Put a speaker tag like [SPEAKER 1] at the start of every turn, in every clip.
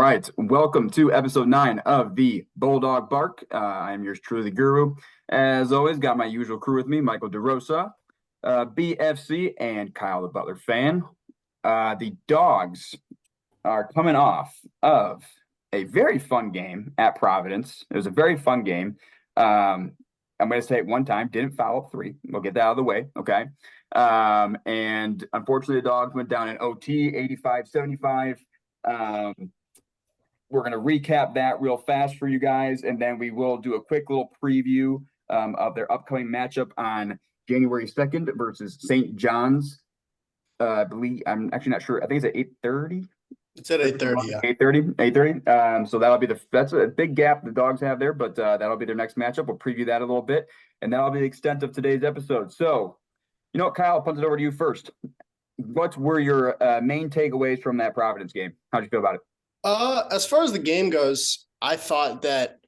[SPEAKER 1] right. Welcome to episode 9 of the Bulldog Bark. I am yours truly, the Guru. As always, got my usual crew with me, Michael DeRosa, BFC, and Kyle the Butler fan. The Dogs are coming off of a very fun game at Providence. It was a very fun game. I'm going to say it one time, didn't foul up 3. We'll get that out of the way, okay? And unfortunately, the Dogs went down in OT, 85-75. We're going to recap that real fast for you guys, and then we will do a quick little preview of their upcoming matchup on January 2nd versus St. John's. I believe, I'm actually not sure. I think it's at 8:30.
[SPEAKER 2] It's at 8:30, yeah.
[SPEAKER 1] 8:30. So that'll be that's a big gap the Dogs have there, but that'll be their next matchup. We'll preview that a little bit, and that'll be the extent of today's episode. So, Kyle, I'll punt it over to you first. What were your main takeaways from that Providence game? How'd you feel about it?
[SPEAKER 2] As far as the game goes, I thought that,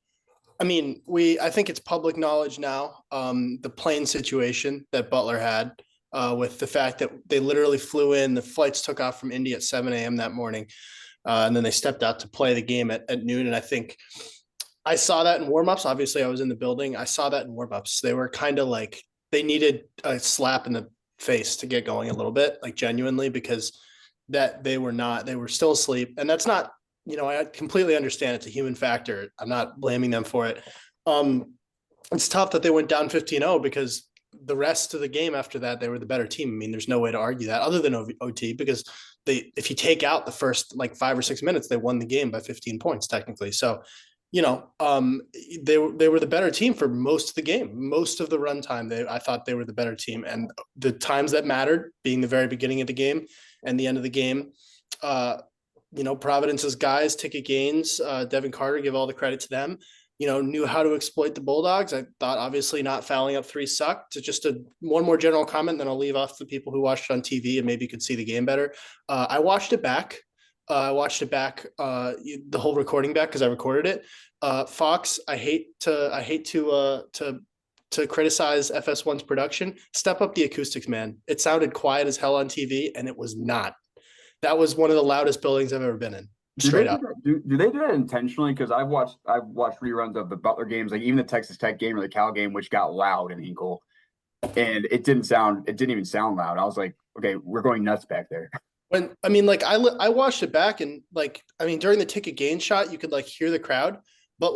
[SPEAKER 2] I think it's public knowledge now, the plane situation that Butler had with the fact that they literally flew in, the flights took off from Indy at 7 a.m. that morning, and then they stepped out to play the game at noon. And I think I saw that in warmups. Obviously, I was in the building. I saw that in warmups. They were kind of like, they needed a slap in the face to get going a little bit, like genuinely, because that they were still asleep. And that's not, I completely understand it's a human factor. I'm not blaming them for it. It's tough that they went down 15-0 because the rest of the game after that, they were the better team. There's no way to argue that other than OT, because if you take out the first like 5 or 6 minutes, they won the game by 15 points technically. So, they were the better team for most of the game, most of the runtime. I thought they were the better team, and the times that mattered, being the very beginning of the game and the end of the game, Providence's guys, Ticket Gaines, Devin Carter, give all the credit to them, knew how to exploit the Bulldogs. I thought obviously not fouling up 3 sucked. Just one more general comment, then I'll leave off the people who watched it on TV and maybe could see the game better. I watched it back. The whole recording back because I recorded it. Fox, I hate to criticize FS1's production. Step up the acoustics, man. It sounded quiet as hell on TV, and it was not. That was one of the loudest buildings I've ever been in. Straight up.
[SPEAKER 1] Do they do that intentionally? Because I've watched reruns of the Butler games, like even the Texas Tech game or the Cal game, which got loud in Hinkle, and it didn't even sound loud. I was like, okay, we're going nuts back there.
[SPEAKER 2] I watched it back, and during the Ticket Gain shot, you could hear the crowd, but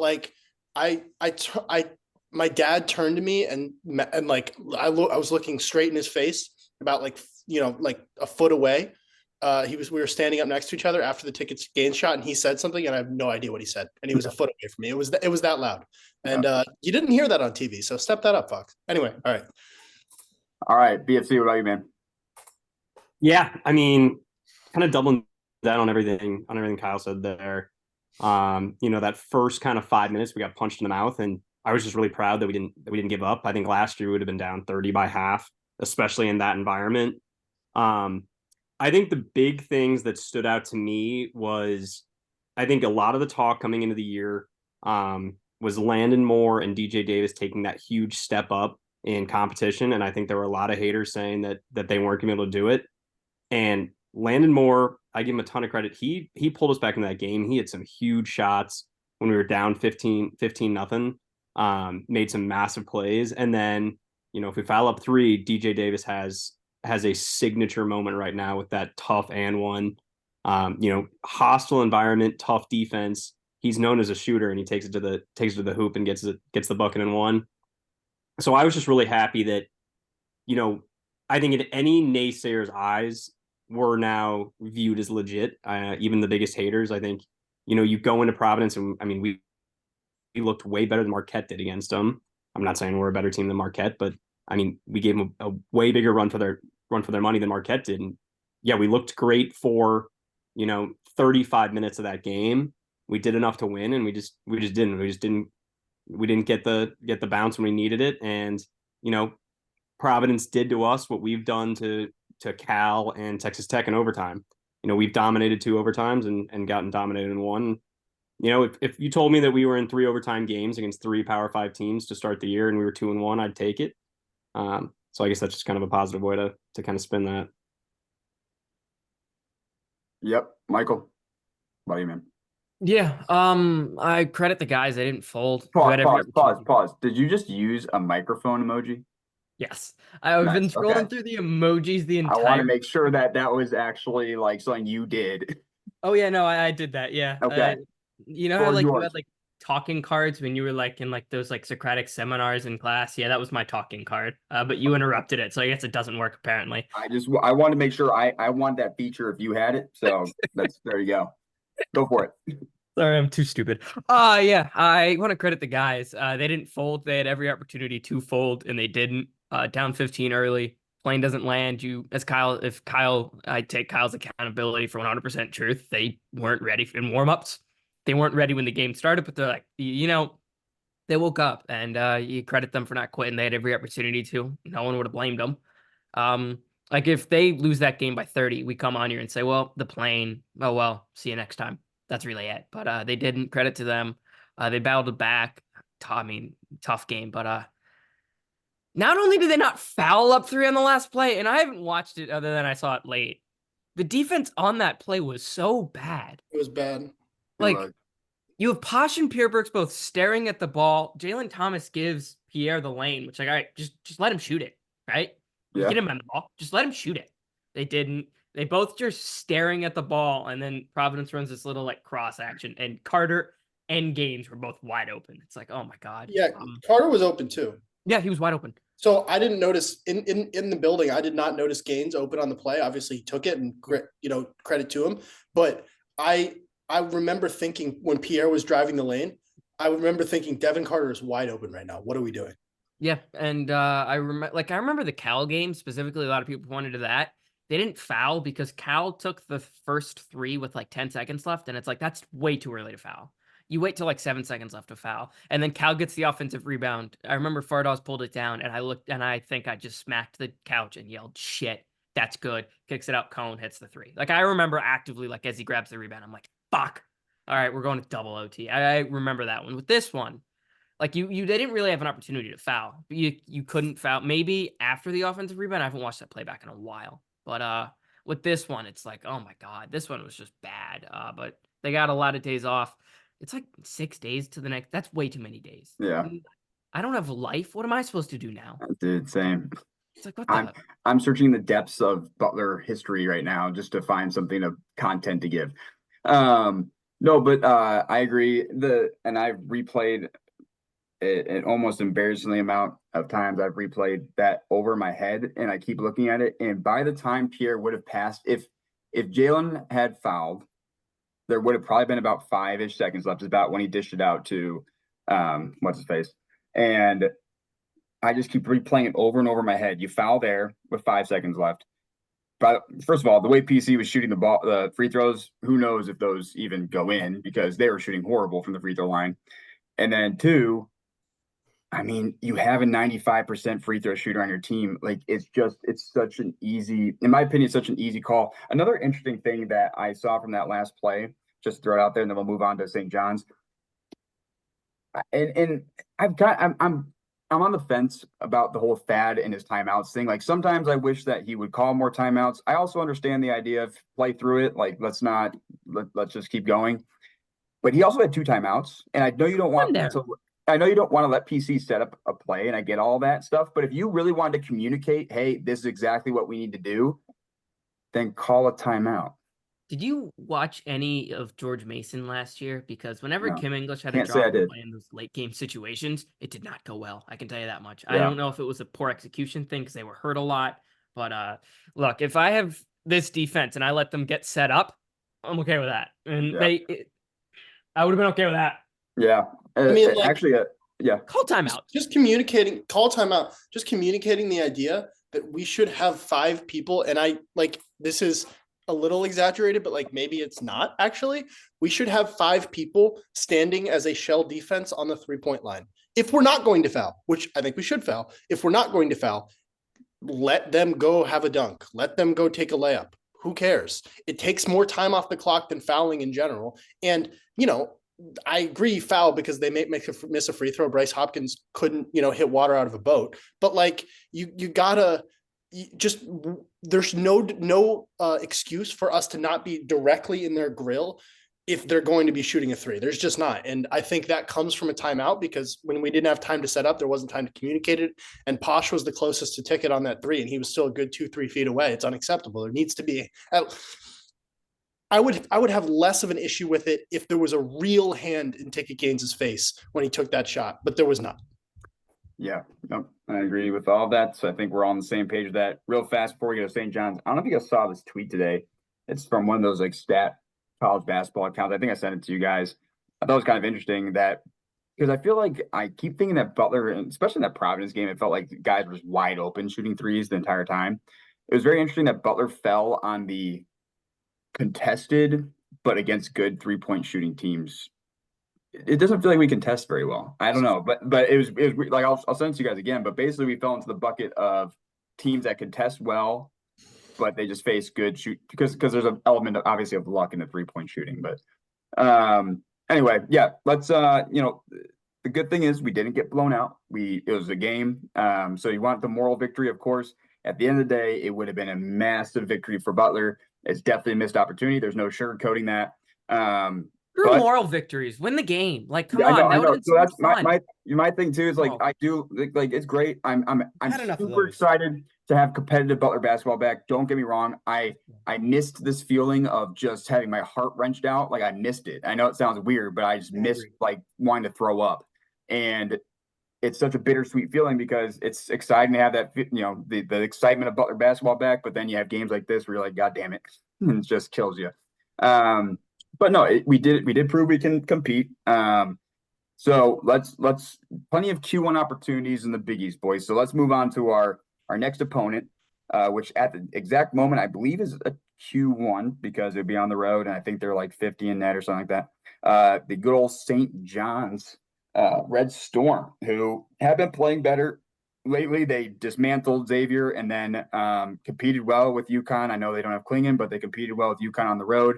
[SPEAKER 2] my dad turned to me and I was looking straight in his face about a foot away. We were standing up next to each other after the Ticket Gain shot, and he said something, and I have no idea what he said, and he was a foot away from me. It was that loud, and you didn't hear that on TV, so step that up, Fox. Anyway,
[SPEAKER 1] all right, BFC, what about you, man?
[SPEAKER 3] Yeah, kind of doubling down on everything Kyle said there. That first kind of 5 minutes we got punched in the mouth, and I was just really proud that we didn't give up. I think last year we would have been down 30 by half, especially in that environment. I think the big things that stood out to me was, I think a lot of the talk coming into the year was Landon Moore and DJ Davis taking that huge step up in competition, and I think there were a lot of haters saying that they weren't going to be able to do it. And Landon Moore, I give him a ton of credit. He pulled us back into that game. He had some huge shots when we were down 15-0, made some massive plays. And then, if we foul up 3, DJ Davis has a signature moment right now with that tough and one, hostile environment, tough defense. He's known as a shooter, and he takes it to the hoop and gets the bucket and one. So I was just really happy that, I think in any naysayer's eyes, we're now viewed as legit. Even the biggest haters, I think, you go into Providence, and we looked way better than Marquette did against them. I'm not saying we're a better team than Marquette, but we gave them a way bigger run for their money than Marquette did. And yeah, we looked great for 35 minutes of that game. We did enough to win, and we just didn't get the bounce when we needed it. And Providence did to us what we've done to Cal and Texas Tech in overtime. We've dominated 2 overtimes and gotten dominated in 1. If you told me that we were in 3 overtime games against 3 Power 5 teams to start the year and we were 2-1, I'd take it. So I guess that's just kind of a positive way to kind of spin that.
[SPEAKER 1] Yep. Michael, what about you, man?
[SPEAKER 4] Yeah. I credit the guys. They didn't fold. Who
[SPEAKER 1] Pause,
[SPEAKER 4] had every
[SPEAKER 1] pause, pause,
[SPEAKER 4] opportunity.
[SPEAKER 1] pause. Did you just use a microphone emoji?
[SPEAKER 4] Yes. I've been
[SPEAKER 1] Nice. Okay.
[SPEAKER 4] scrolling through the emojis the
[SPEAKER 1] I want to
[SPEAKER 4] entire.
[SPEAKER 1] make sure that that was actually like something you did.
[SPEAKER 4] Oh yeah, no, I did that. Yeah.
[SPEAKER 1] Okay.
[SPEAKER 4] You know how
[SPEAKER 1] Floor is
[SPEAKER 4] like you
[SPEAKER 1] yours.
[SPEAKER 4] had like talking cards when you were like in like those like Socratic seminars in class? Yeah, that was my talking card. But you interrupted it, so I guess it doesn't work apparently.
[SPEAKER 1] I want to make sure I want that feature if you had it. So there you go. Go for it.
[SPEAKER 4] Sorry, I'm too stupid. Yeah, I want to credit the guys. They didn't fold. They had every opportunity to fold, and they didn't. Down 15 early. Plane doesn't land. I take Kyle's accountability for 100% truth. They weren't ready in warmups. They weren't ready when the game started, but they're like, they woke up, and you credit them for not quitting. They had every opportunity to. No one would have blamed them. Like if they lose that game by 30, we come on here and say, well, the plane, oh well, see you next time. That's really it. But they didn't. Credit to them. They battled back. I mean, tough game, but not only did they not foul up three on the last play, and I haven't watched it other than I saw it late. The defense on that play was so bad.
[SPEAKER 2] It was bad.
[SPEAKER 4] Like you have Posh and Pierbrooks both staring at the ball. Jalen Thomas gives Pierre the lane, which like, all right, just let him shoot it, right? You
[SPEAKER 1] Yeah.
[SPEAKER 4] get him on the ball. Just let him shoot it. They didn't. They both just staring at the ball, and then Providence runs this little like cross action, and Carter and Gaines were both wide open. It's like, oh my god.
[SPEAKER 2] Yeah, Carter was open too.
[SPEAKER 4] Yeah, he was wide open.
[SPEAKER 2] So I didn't notice in the building. I did not notice Gaines open on the play. Obviously, he took it, and credit to him. But I remember thinking when Pierre was driving the lane, I remember thinking Devin Carter is wide open right now. What are we doing?
[SPEAKER 4] Yeah, and I remember the Cal game specifically. A lot of people pointed to that. They didn't foul because Cal took the first three with like 10 seconds left, and it's like that's way too early to foul. You wait till like 7 seconds left to foul, and then Cal gets the offensive rebound. I remember Fardaws pulled it down, and I looked, and I think I just smacked the couch and yelled, "Shit, that's good!" Kicks it out, Cone hits the three. Like I remember actively, like as he grabs the rebound, I'm like, "Fuck! All right, we're going to double OT." I remember that one. With this one, like they didn't really have an opportunity to foul. But you couldn't foul. Maybe after the offensive rebound, I haven't watched that playback in a while. But with this one, it's like, oh my god, this one was just bad. But they got a lot of days off. It's like 6 days to the next. That's way too many days.
[SPEAKER 1] Yeah.
[SPEAKER 4] I don't have a life. What am I supposed to do now?
[SPEAKER 1] Dude, same.
[SPEAKER 4] It's like what the
[SPEAKER 1] I'm searching the depths of Butler history right now just to find something of content to give. No, but I agree. And I've replayed an almost embarrassingly amount of times. I've replayed that over my head, and I keep looking at it. And by the time Pierre would have passed, if Jalen had fouled, there would have probably been about 5-ish seconds left. It's about when he dished it out to what's his face, and I just keep replaying it over and over in my head. You foul there with 5 seconds left. But first of all, the way PC was shooting the free throws, who knows if those even go in because they were shooting horrible from the free throw line. And then 2, I mean, you have a 95% free throw shooter on your team. Like it's such an easy, in my opinion, such an easy call. Another interesting thing that I saw from that last play, just throw it out there, and then we'll move on to St. John's. And I'm on the fence about the whole Thad and his timeouts thing. Like sometimes I wish that he would call more timeouts. I also understand the idea of play through it. Like let's just keep going. But he also had 2 timeouts, and I know you don't want to let PC set up a play, and I get all that stuff. But if you really wanted to communicate, hey, this is exactly what we need to do, then call a timeout.
[SPEAKER 4] Did you watch any of George Mason last year? Because whenever
[SPEAKER 1] No.
[SPEAKER 4] Kim English had
[SPEAKER 1] Can't
[SPEAKER 4] to
[SPEAKER 1] say I
[SPEAKER 4] drop
[SPEAKER 1] did.
[SPEAKER 4] play in those late game situations, it did not go well. I can tell you that much. I
[SPEAKER 1] Yeah.
[SPEAKER 4] don't know if it was a poor execution thing because they were hurt a lot. But look, if I have this defense and I let them get set up, I'm okay with that. And
[SPEAKER 1] Yeah.
[SPEAKER 4] I would have been okay with that.
[SPEAKER 1] Yeah.
[SPEAKER 2] I mean, like,
[SPEAKER 1] actually, yeah.
[SPEAKER 4] Call timeout.
[SPEAKER 2] Call timeout. Just communicating the idea that we should have 5 people. And this is a little exaggerated, but like maybe it's not actually. We should have 5 people standing as a shell defense on the 3-point line. If we're not going to foul, which I think we should foul, if we're not going to foul, let them go have a dunk. Let them go take a layup. Who cares? It takes more time off the clock than fouling in general. And, I agree foul because they may miss a free throw. Bryce Hopkins couldn't, hit water out of a boat. But like you gotta there's no excuse for us to not be directly in their grill if they're going to be shooting a three. There's just not. And I think that comes from a timeout because when we didn't have time to set up, there wasn't time to communicate it. And Posh was the closest to ticket on that three, and he was still a good 2-3 feet away. It's unacceptable. There needs to be. I would have less of an issue with it if there was a real hand in Ticket Gaines's face when he took that shot, but there was not.
[SPEAKER 1] Yeah, no, I agree with all of that. So I think we're all on the same page with that. Real fast before we go to St. John's, I don't know if you guys saw this tweet today. It's from one of those like stat college basketball accounts. I think I sent it to you guys. I thought it was kind of interesting that because I feel like I keep thinking that Butler, and especially in that Providence game, it felt like the guys were just wide open shooting threes the entire time. It was very interesting that Butler fell on the contested, but against good 3-point shooting teams. It doesn't feel like we contest very well. I don't know, but it was like I'll send it to you guys again. But basically, we fell into the bucket of teams that contest well, but they just face good shoot because there's an element of obviously of luck in the 3-point shooting. But anyway, yeah, let's the good thing is we didn't get blown out. It was a game. So you want the moral victory, of course. At the end of the day, it would have been a massive victory for Butler. It's definitely a missed opportunity. There's no sugarcoating that.
[SPEAKER 4] True moral victories. Win the game. Like, come on.
[SPEAKER 1] I know. So that's
[SPEAKER 4] fun.
[SPEAKER 1] my thing too. Is like I do like it's great. I'm super excited to have competitive Butler basketball back. Don't get me wrong. I missed this feeling of just having my heart wrenched out. Like I missed it. I know it sounds weird, but I just missed like wanting to throw up. And it's such a bittersweet feeling because it's exciting to have that, the excitement of Butler basketball back. But then you have games like this where you're like, God damn it, and it just kills you. But no, we did prove we can compete. So let's plenty of Q1 opportunities in the Big East, boys. So let's move on to our next opponent, which at the exact moment I believe is a Q1 because it'd be on the road, and I think they're like 50 in net or something like that. The good old St. John's Red Storm, who have been playing better lately. They dismantled Xavier and then competed well with UConn. I know they don't have Klingon, but they competed well with UConn on the road.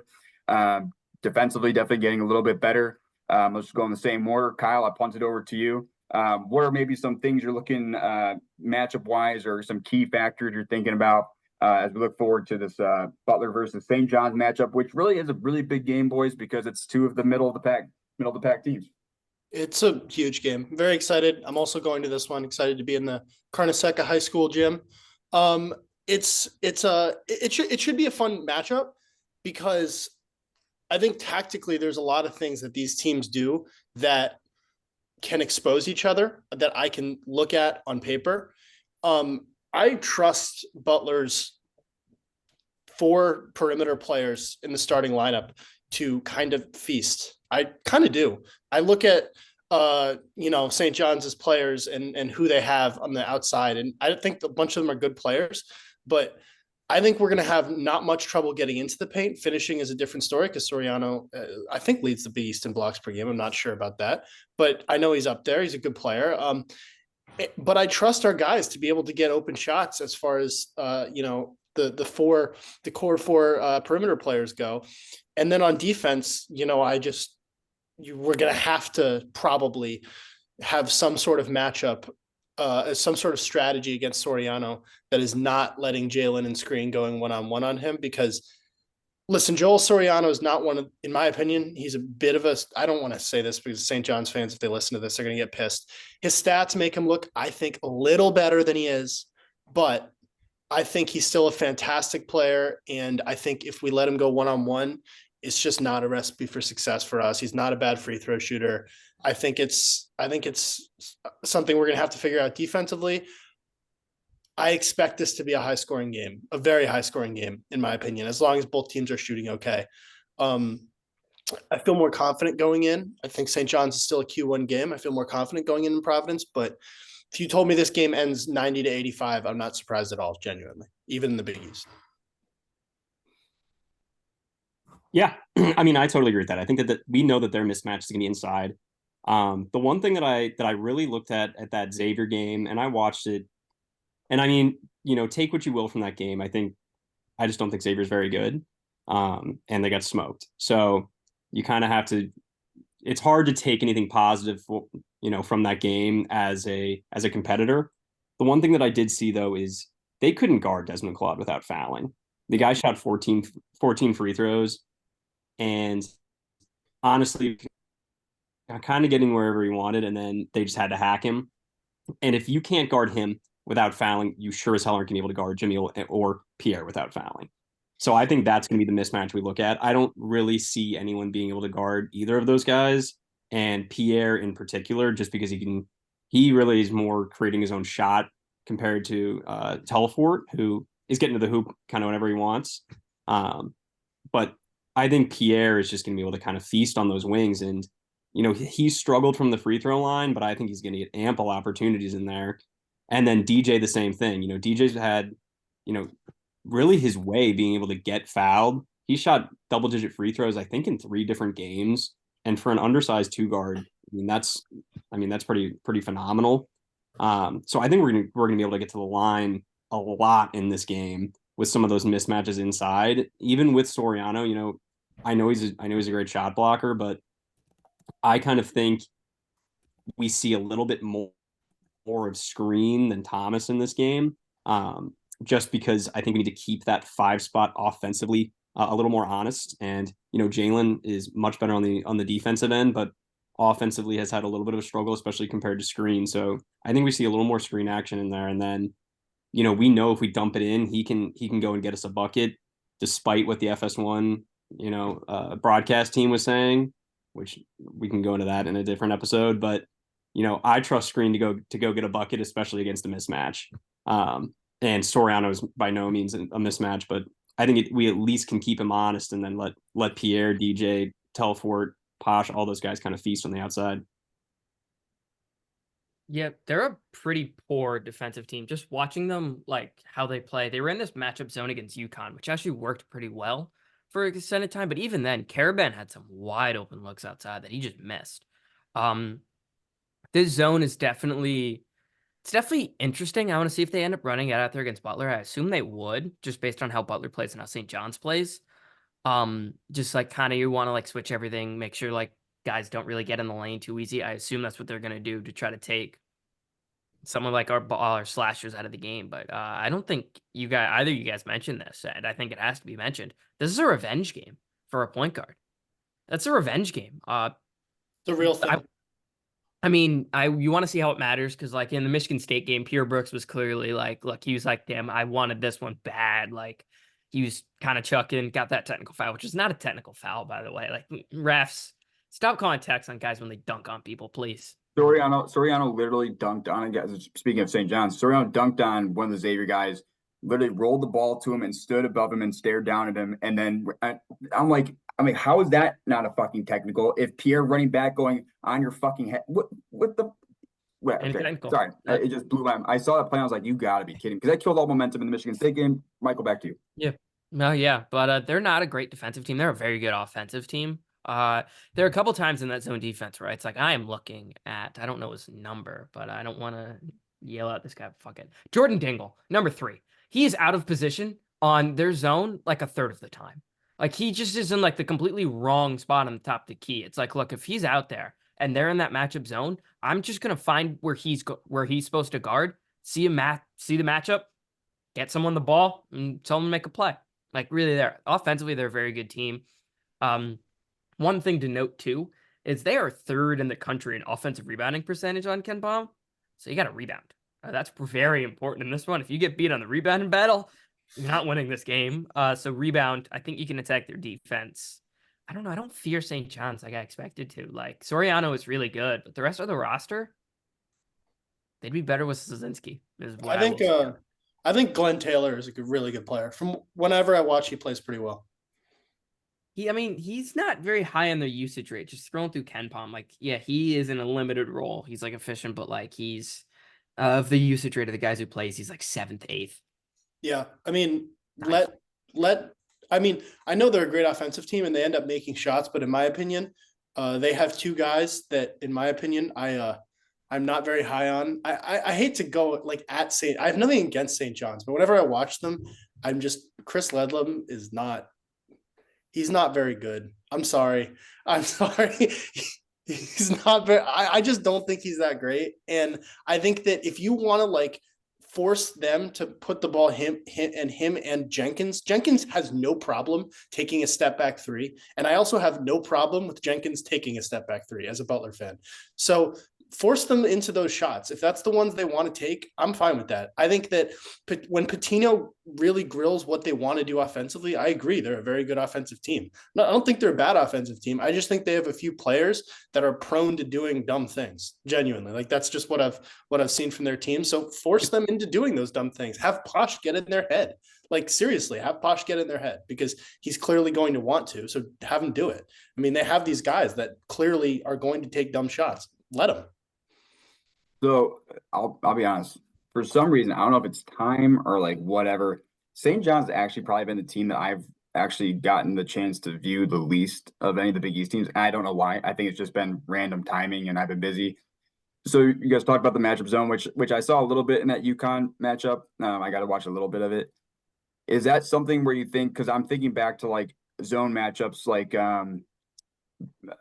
[SPEAKER 1] Defensively, definitely getting a little bit better. Let's just go in the same order. Kyle, I punt it over to you. What are maybe some things you're looking matchup-wise or some key factors you're thinking about as we look forward to this Butler versus St. John's matchup, which really is a really big game, boys, because it's two of the middle of the pack teams.
[SPEAKER 2] It's a huge game. Very excited. I'm also going to this one. Excited to be in the Carnesecca High School gym. It should be a fun matchup because I think tactically there's a lot of things that these teams do that can expose each other that I can look at on paper. I trust Butler's 4 perimeter players in the starting lineup to kind of feast. I kind of do. I look at St. John's players and who they have on the outside, and I think a bunch of them are good players, but I think we're going to have not much trouble getting into the paint. Finishing is a different story because Soriano, I think, leads the Big East in blocks per game. I'm not sure about that, but I know he's up there. He's a good player. But I trust our guys to be able to get open shots as far as the core 4 perimeter players go. And then on defense, we're going to have to probably have some sort of matchup, some sort of strategy against Soriano that is not letting Jalen and Screen going one-on-one on him. Because, listen, Joel Soriano is not one of, in my opinion, he's a bit of a, I don't want to say this because St. John's fans, if they listen to this, are going to get pissed. His stats make him look, I think, a little better than he is, but I think he's still a fantastic player. And I think if we let him go one-on-one, it's just not a recipe for success for us. He's not a bad free throw shooter. I think it's something we're going to have to figure out defensively. I expect this to be a high scoring game, a very high scoring game, in my opinion, as long as both teams are shooting okay. I feel more confident going in. I think St. John's is still a Q1 game. I feel more confident going in Providence, but if you told me this game ends 90-85, I'm not surprised at all, genuinely, even in the Big East.
[SPEAKER 3] Yeah, I mean, I totally agree with that. I think that we know that their mismatch is going to be inside. The one thing that I really looked at that Xavier game, and I watched it, and I mean, take what you will from that game. I just don't think Xavier's very good, and they got smoked. So you kind of have to. It's hard to take anything positive, from that game as a competitor. The one thing that I did see though is they couldn't guard Desmond Claude without fouling. The guy shot 14 free throws. And honestly kind of getting wherever he wanted, and then they just had to hack him. And if you can't guard him without fouling, you sure as hell aren't going to be able to guard Jamil or Pierre without fouling. So I think that's going to be the mismatch we look at. I don't really see anyone being able to guard either of those guys, and Pierre in particular, just because he really is more creating his own shot compared to Telfort, who is getting to the hoop kind of whenever he wants. But I think Pierre is just going to be able to kind of feast on those wings. And, he struggled from the free throw line, but I think he's going to get ample opportunities in there. And then DJ, the same thing. DJ's had, really his way being able to get fouled. He shot double-digit free throws, I think, in 3 different games. And for an undersized 2 guard, that's pretty phenomenal. So I think we're gonna be able to get to the line a lot in this game with some of those mismatches inside. Even with Soriano, I know he's a great shot blocker, but I kind of think we see a little bit more of screen than Thomas in this game. Just because I think we need to keep that 5 spot offensively a little more honest. And Jalen is much better on the defensive end, but offensively has had a little bit of a struggle, especially compared to screen. So I think we see a little more screen action in there. And then we know if we dump it in, he can go and get us a bucket, despite what the FS1 broadcast team was saying, which we can go into that in a different episode. But I trust screen to go get a bucket, especially against a mismatch. And Soriano is by no means a mismatch, but I think we at least can keep him honest, and then let Pierre, DJ, Telfort, Posh, all those guys kind of feast on the outside.
[SPEAKER 4] Yeah, they're a pretty poor defensive team. Just watching them, like how they play, they were in this matchup zone against UConn, which actually worked pretty well for a extended time. But even then, Caravan had some wide open looks outside that he just missed. This zone is definitely interesting. I want to see if they end up running it out there against Butler. I assume they would, just based on how Butler plays and how St. John's plays. Just like kind of you want to like switch everything, make sure like guys don't really get in the lane too easy. I assume that's what they're going to do to try to take someone like our slashers out of the game. But I don't think either you guys mentioned this, and I think it has to be mentioned. This is a revenge game for a point guard. That's a revenge game.
[SPEAKER 2] The real thing.
[SPEAKER 4] You want to see how it matters, because like in the Michigan State game, Pierre Brooks was clearly like, look, he was like, damn, I wanted this one bad. Like he was kind of chucking, got that technical foul, which is not a technical foul, by the way. Like refs, stop calling techs on guys when they dunk on people, please.
[SPEAKER 1] Soriano literally dunked on a guy. Speaking of St. John's, Soriano dunked on one of the Xavier guys, literally rolled the ball to him and stood above him and stared down at him. And then I'm like, how is that not a fucking technical? If Pierre running back going on your fucking head, what the? Well, okay. Sorry, it just blew my mind. I saw that play. I was like, you got to be kidding, because that killed all momentum in the Michigan State game. Michael, back to you.
[SPEAKER 4] Yeah. No, yeah, but they're not a great defensive team. They're a very good offensive team. There are a couple times in that zone defense where it's like I am looking at, I don't know his number, but I don't want to yell at this guy. Fuck it. Jordan Dingle, number 3. He is out of position on their zone like a third of the time. Like he just is in like the completely wrong spot on the top of the key. It's like, look, if he's out there and they're in that matchup zone, I'm just gonna find where he's supposed to guard, see the matchup, get someone the ball, and tell them to make a play. Like really, there offensively, they're a very good team. One thing to note too is they are 3rd in the country in offensive rebounding percentage on KenPom. So you got to rebound. That's very important in this one. If you get beat on the rebounding battle, you're not winning this game. So rebound, I think you can attack their defense. I don't know. I don't fear St. John's like I expected to. Like Soriano is really good, but the rest of the roster, they'd be better with Szynski.
[SPEAKER 2] I think Glenn Taylor is a really good player. From whenever I watch, he plays pretty well.
[SPEAKER 4] He's not very high on their usage rate. Just throwing through KenPom, like, yeah, he is in a limited role. He's like efficient, but like he's of the usage rate of the guys who plays, he's like 7th, 8th.
[SPEAKER 2] Yeah, I know they're a great offensive team and they end up making shots, but in my opinion, they have 2 guys that, in my opinion, I'm not very high on. I hate to go like at St. I have nothing against St. John's, but whenever I watch them, Chris Ledlam is not. He's not very good. I'm sorry. He's not very. I just don't think he's that great. And I think that if you want to like force them to put the ball him and Jenkins. Jenkins has no problem taking a step back three. And I also have no problem with Jenkins taking a step back three as a Butler fan. So force them into those shots. If that's the ones they want to take, I'm fine with that. I think that when Patino really grills what they want to do offensively, I agree. They're a very good offensive team. No, I don't think they're a bad offensive team. I just think they have a few players that are prone to doing dumb things. Genuinely. Like that's just what I've seen from their team. So force them into doing those dumb things. Have Posh get in their head. Like seriously, have Posh get in their head because he's clearly going to want to. So have him do it. I mean, they have these guys that clearly are going to take dumb shots. Let them.
[SPEAKER 1] So I'll be honest. For some reason, I don't know if it's time or like whatever. St. John's actually probably been the team that I've actually gotten the chance to view the least of any of the Big East teams. And I don't know why. I think it's just been random timing, and I've been busy. So you guys talked about the matchup zone, which I saw a little bit in that UConn matchup. I got to watch a little bit of it. Is that something where you think? Because I'm thinking back to like zone matchups, like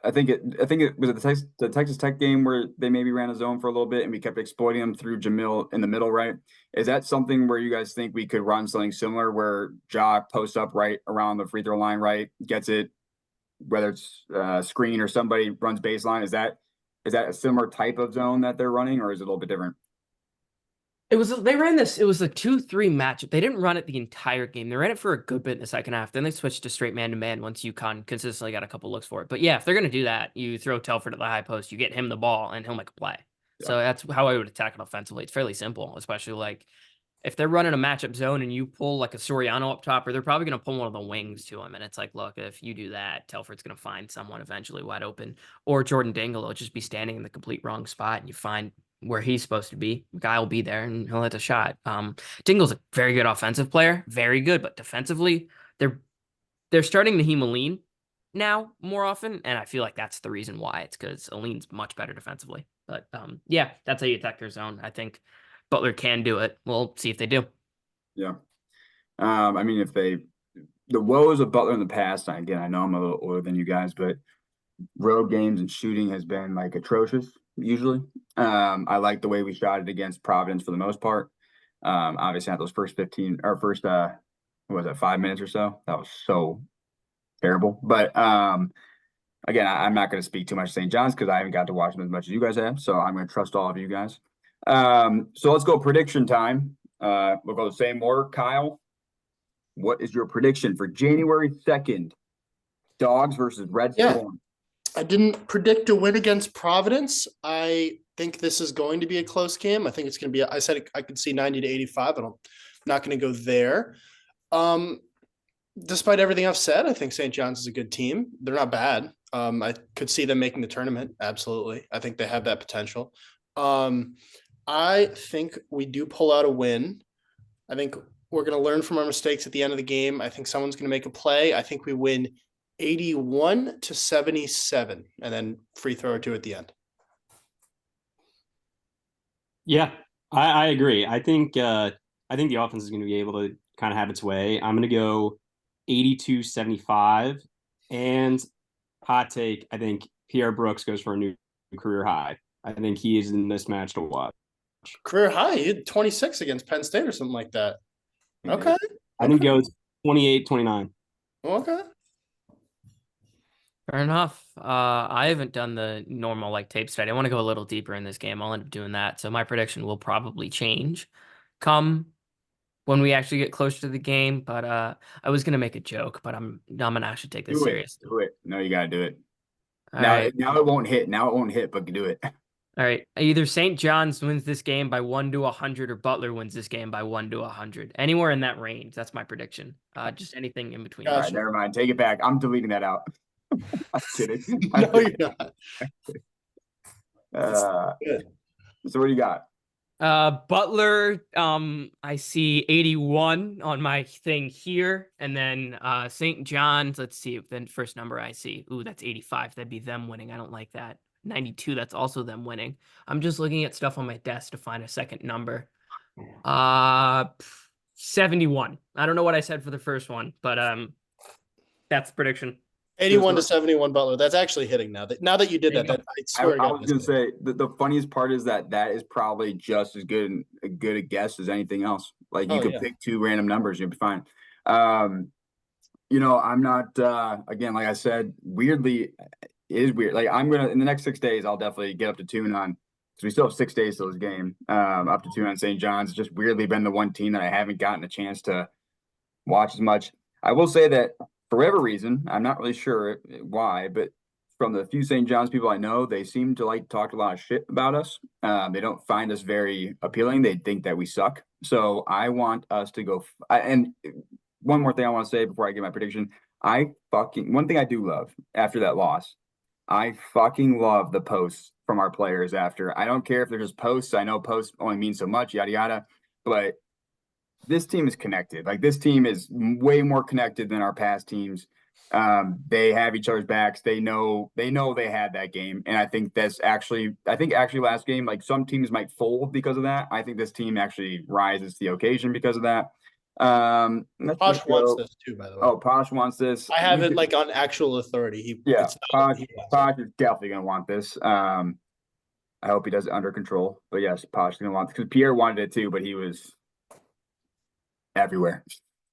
[SPEAKER 1] I think it was the Texas Tech game where they maybe ran a zone for a little bit and we kept exploiting them through Jamil in the middle, right? Is that something where you guys think we could run something similar where Ja posts up right around the free throw line, right, gets it, whether it's screen or somebody runs baseline? Is that a similar type of zone that they're running, or is it a little bit different?
[SPEAKER 4] They ran this, it was a 2-3 matchup. They didn't run it the entire game. They ran it for a good bit in the second half. Then they switched to straight man-to-man once UConn consistently got a couple looks for it. But yeah, if they're going to do that, you throw Telford at the high post, you get him the ball, and he'll make a play. Yeah. So that's how I would attack it offensively. It's fairly simple, especially like if they're running a matchup zone and you pull like a Soriano up top, or they're probably going to pull one of the wings to him. And it's like, look, if you do that, Telford's going to find someone eventually wide open. Or Jordan Dingle will just be standing in the complete wrong spot, and you find where he's supposed to be. Guy will be there and he'll hit a shot. Dingle's a very good offensive player, very good, but defensively, they're starting Naheem Aline now more often, and I feel like that's the reason why. It's because Aline's much better defensively. But yeah, that's how you attack their zone. I think Butler can do it. We'll see if they do.
[SPEAKER 1] Yeah. I mean, the woes of Butler in the past, again, I know I'm a little older than you guys, but road games and shooting has been like atrocious usually. I like the way we shot it against Providence for the most part. Obviously not those first 15 or first what was that, 5 minutes or so. That was so terrible. But again, I'm not going to speak too much St. John's because I haven't got to watch them as much as you guys have. So I'm going to trust all of you guys. So let's go prediction time. We'll go the same order. Kyle, what is your prediction for January 2nd? Dogs versus Red Storm.
[SPEAKER 2] I didn't predict a win against Providence. I think this is going to be a close game. I think it's going to be, I said I could see 90 to 85, but I'm not going to go there. Despite everything I've said, I think St. John's is a good team. They're not bad. I could see them making the tournament. Absolutely. I think they have that potential. I think we do pull out a win. I think we're going to learn from our mistakes at the end of the game. I think someone's going to make a play. I think we win 81 to 77, and then free throw or two at the end.
[SPEAKER 3] Yeah, I agree. I think the offense is going to be able to kind of have its way. I'm going to go 82-75, and hot take, I think Pierre Brooks goes for a new career high. I think he is in this match to watch.
[SPEAKER 2] Career high? He had 26 against Penn State or something like that. Okay.
[SPEAKER 3] I think it goes 28-29.
[SPEAKER 2] Okay.
[SPEAKER 4] Fair enough. I haven't done the normal like tape study. I want to go a little deeper in this game. I'll end up doing that. So my prediction will probably change come when we actually get closer to the game. But I was gonna make a joke, but I'm gonna actually take this seriously.
[SPEAKER 1] Do it. No, you gotta do it.
[SPEAKER 4] All
[SPEAKER 1] now,
[SPEAKER 4] right.
[SPEAKER 1] Now it won't hit. Now it won't hit, but do it.
[SPEAKER 4] All right. Either St. John's wins this game by 1 to 100, or Butler wins this game by 1 to 100. Anywhere in that range. That's my prediction. Just anything in between.
[SPEAKER 1] All right, never mind. Take it back. I'm deleting that out. I'm kidding.
[SPEAKER 2] No, you're not.
[SPEAKER 1] So what do you got?
[SPEAKER 4] Butler, I see 81 on my thing here. And then St. John's, let's see, the first number I see. Ooh, that's 85. That'd be them winning. I don't like that. 92, that's also them winning. I'm just looking at stuff on my desk to find a second number. 71. I don't know what I said for the first one, but that's the prediction.
[SPEAKER 2] 81 to 71 Butler. That's actually hitting now. Now that you did that, I swear to
[SPEAKER 1] I
[SPEAKER 2] God.
[SPEAKER 1] was going to say the funniest part is that is probably just as good a guess as anything else. Like you could pick two random numbers, you'll be fine. I'm not again, like I said, weirdly, it is weird. Like I'm gonna in the next 6 days, I'll definitely get up to tune on because we still have 6 days till this game. Up to tune on St. John's. It's just weirdly been the one team that I haven't gotten a chance to watch as much. I will say that for whatever reason, I'm not really sure why, but from the few St. John's people I know, they seem to like talk a lot of shit about us. They don't find us very appealing. They think that we suck. So I want us to go. And one more thing I want to say before I give my prediction. One thing I do love after that loss, I fucking love the posts from our players after. I don't care if they're just posts. I know posts only mean so much, yada, yada. But this team is connected. Like this team is way more connected than our past teams. They have each other's backs. They know they had that game. And I think actually last game, like some teams might fold because of that. I think this team actually rises to the occasion because of that.
[SPEAKER 2] Posh wants this too, by the way.
[SPEAKER 1] Oh, Posh wants this.
[SPEAKER 2] I have it like on actual authority.
[SPEAKER 1] Posh is definitely gonna want this. I hope he does it under control. But yes, Posh is gonna want because Pierre wanted it too, but he was everywhere.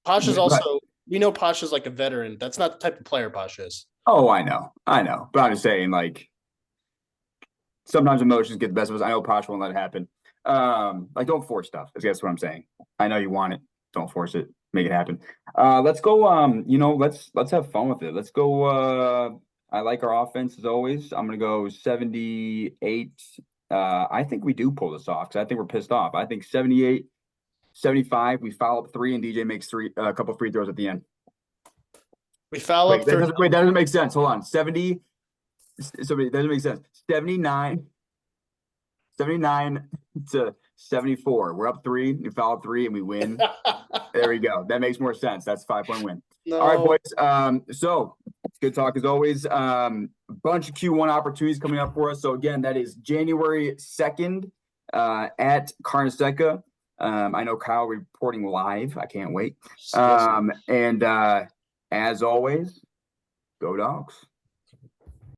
[SPEAKER 2] Posh is also we know Posh is like a veteran. That's not the type of player Posh is.
[SPEAKER 1] Oh, I know. But I'm just saying, like sometimes emotions get the best of us. I know Posh won't let it happen. Like don't force stuff. That's what I'm saying. I know you want it. Don't force it. Make it happen. Let's go. Let's have fun with it. Let's go. I like our offense as always. I'm gonna go 78. I think we do pull this off because I think we're pissed off. I think 78, 75. We foul up 3 and DJ makes a couple free throws at the end.
[SPEAKER 2] We foul up.
[SPEAKER 1] That doesn't make sense. Hold on. 70. So it doesn't make sense. 79 to 74. We're up 3. We foul up 3 and we win. There we go. That makes more sense. That's a 5-point win. No. All right, boys. So good talk as always. Bunch of Q1 opportunities coming up for us. So again, that is January 2nd at Carneseca. I know Kyle reporting live. I can't wait. And as always, go Dogs.